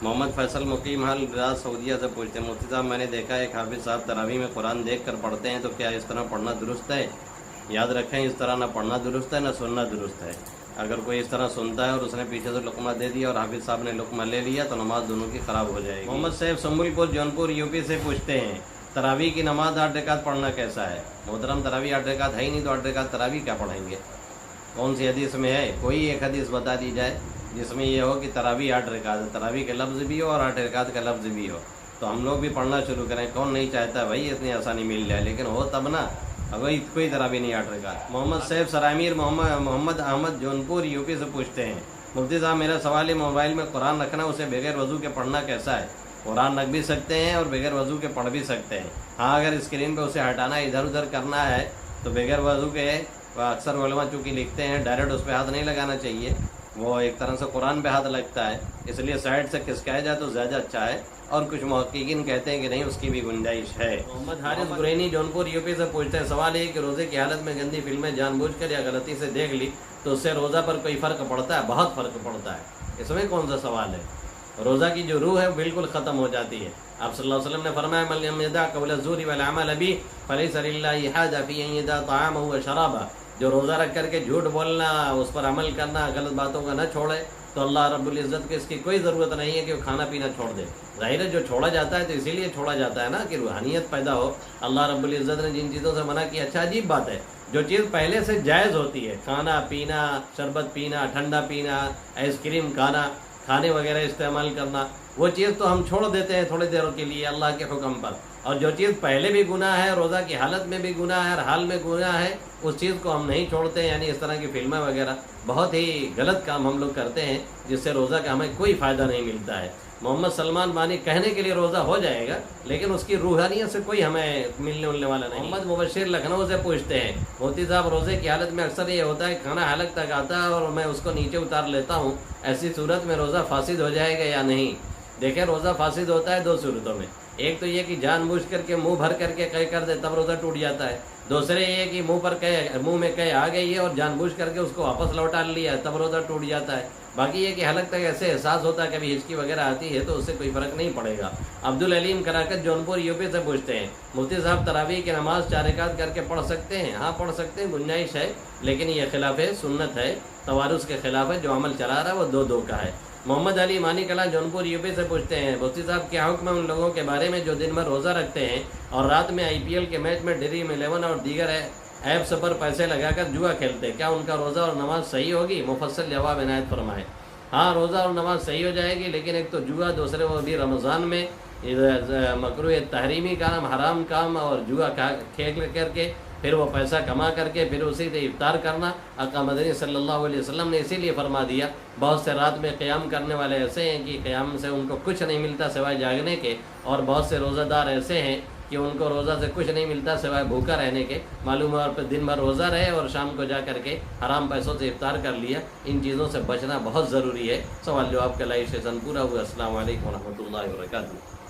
मोहम्मद फैसल मुकीम हाल Riyadh सऊदीया से पूछते हैं, मुफ्ती साहब मैंने देखा है हाफिज़ साहब तरावी में कुरान देख कर पढ़ते हैं, तो क्या इस तरह पढ़ना दुरुस्त है? याद रखें, इस तरह ना पढ़ना दुरुस्त है ना सुनना दुरुस्त है। अगर कोई इस तरह सुनता है और उसने पीछे से लुकमा दे दिया और हाफिज़ साहब ने लुकमा ले लिया तो नमाज दोनों की ख़राब हो जाएगी। मोहम्मद सैफ संबलपुर जौनपुर यूपी से पूछते हैं, तरावी की नमाज 8 रकात पढ़ना कैसा है? मोहतरम, तरावी 8 रकात है ही नहीं, तो 8 रकात तरावी क्या पढ़ेंगे? कौन सी हदीस में है? कोई एक हदीस बता दी जाए जिसमें ये हो कि तरावी 8 रकात है, तरावी के लफ्ज़ भी हो और 8 रकात का लफ्ज़ भी हो, तो हम लोग भी पढ़ना शुरू करें। कौन नहीं चाहता भाई इतनी आसानी मिल जाए, लेकिन हो तब ना। अगर कोई तरावी नहीं 8 रकात। मोहम्मद सैफ सरामीर मोहम्मद अहमद जौनपुर यूपी से पूछते हैं, मुफ्ती साहब मेरा सवाल है, मोबाइल में कुरान रखना उसे बगैर वज़ू के पढ़ना कैसा है? कुरान रख भी सकते हैं और बगैर वज़ू के पढ़ भी सकते हैं। हाँ, अगर स्क्रीन पे उसे हटाना इधर उधर करना है तो बगैर वज़ू के, अक्सर उलमा चूँकि लिखते हैं डायरेक्ट उस पर हाथ नहीं लगाना चाहिए, वो एक तरह से कुरान पे हाथ लगता है, इसलिए साइड से खिसकाया जाए तो ज़्यादा अच्छा है। और कुछ मुहक्किकीन कहते हैं कि नहीं, उसकी भी गुंजाइश है। मोहम्मद हारिस गुरैनी जौनपुर यूपी से पूछते हैं, सवाल है कि रोज़े की हालत में गंदी फिल्में जानबूझकर या गलती से देख ली तो उससे रोज़ा पर कोई फ़र्क पड़ता है? बहुत फ़र्क पड़ता है। इसमें कौन सा सवाल है? रोज़ा की जो रूह है बिल्कुल ख़त्म हो जाती है। आप सल्लल्लाहु अलैहि वसल्लम ने फरमाया, मन लम यदा क़ौल ज़ूरी वल अमल बिही फलैसा लिल्लाहि हाजा फ़ी अन यदा तआमहु व शराबह। जो रोज़ा रख करके झूठ बोलना, उस पर अमल करना, गलत बातों का न छोड़े, तो अल्लाह रब्बुल इज़्ज़त को इसकी कोई ज़रूरत नहीं है कि वो खाना पीना छोड़ दे। ज़ाहिर है जो छोड़ा जाता है तो इसीलिए छोड़ा जाता है ना, कि रूहानियत पैदा हो। अल्लाह रब्बुल इज़्ज़त ने जिन चीज़ों से मना किया, अच्छा अजीब बात है, जो चीज़ पहले से जायज़ होती है, खाना पीना, शरबत पीना, ठंडा पीना, आइसक्रीम खाने वगैरह इस्तेमाल करना, वो चीज़ तो हम छोड़ देते हैं थोड़ी देर के लिए अल्लाह के हुक्म पर। और जो चीज़ पहले भी गुनाह है, रोज़ा की हालत में भी गुनाह है, हर हाल में गुनाह है, उस चीज़ को हम नहीं छोड़ते। यानी इस तरह की फिल्में वगैरह बहुत ही गलत काम हम लोग करते हैं, जिससे रोज़ा का हमें कोई फ़ायदा नहीं मिलता है। मोहम्मद सलमान बानी कहने के लिए रोज़ा हो जाएगा, लेकिन उसकी रूहानियत से कोई हमें मिलने उलने वाला नहीं। मोहम्मद मुबशिर लखनऊ से पूछते हैं, मोती साहब रोज़े की हालत में अक्सर ये होता है खाना हलक तक आता है और मैं उसको नीचे उतार लेता हूँ, ऐसी सूरत में रोज़ा फासिद हो जाएगा या नहीं? देखें, रोज़ा फासिद होता है दो सूरतों में। एक तो ये कि जानबूझ करके मुंह भर करके कह कर दे तब रोज़ा टूट जाता है। दूसरे ये कि मुंह में कह आ गई है और जानबूझ करके उसको वापस लौटा लिया तब रोज़ा टूट जाता है। बाकी ये कि हलक तक ऐसे एहसास होता है, कभी हिचकी वगैरह आती है तो उससे कोई फ़र्क नहीं पड़ेगा। अब्दुल अलीम कराकत जौनपुर यूपी से पूछते हैं, मुफ्ती साहब तरावी की नमाज 4 रकात करके पढ़ सकते हैं? हाँ पढ़ सकते हैं, गुंजाइश है, लेकिन ये खिलाफ सुन्नत है, तवारुस के खिलाफ है। जो अमल चला रहा है वो दो का है। मोहम्मद अली मानी कला जौनपुर यूपी से पूछते हैं, मुफ्ती साहब क्या हुक्म है उन लोगों के बारे में जो दिन भर रोज़ा रखते हैं और रात में IPL के मैच में ड्रीम 11 और दीगर ऐप्स पर पैसे लगाकर जुआ खेलते हैं? क्या उनका रोज़ा और नमाज सही होगी? मुफस्सल जवाब इनायत फरमाए। हाँ, रोज़ा और नमाज सही हो जाएगी, लेकिन एक तो जुआ, दूसरे वो भी रमज़ान में मकरूह तहरीमी काम, हराम काम, और जुआ खेल करके फिर वो पैसा कमा करके फिर उसी से इफ्तार करना। आका मदनी सल्लल्लाहु अलैहि वसल्लम ने इसीलिए फरमा दिया, बहुत से रात में क़याम करने वाले ऐसे हैं कि क़याम से उनको कुछ नहीं मिलता सिवाय जागने के, और बहुत से रोज़ादार ऐसे हैं कि उनको रोज़ा से कुछ नहीं मिलता सिवाय भूखा रहने के। मालूम है, और फिर दिन भर रोज़ा रहे और शाम को जा करके हराम पैसों से इफ्तार कर लिया। इन चीज़ों से बचना बहुत ज़रूरी है। सवाल जवाब का लाइव सेशन पूरा हुआ। अस्सलामु अलैकुम व रहमतुल्लाहि व बरकातहू।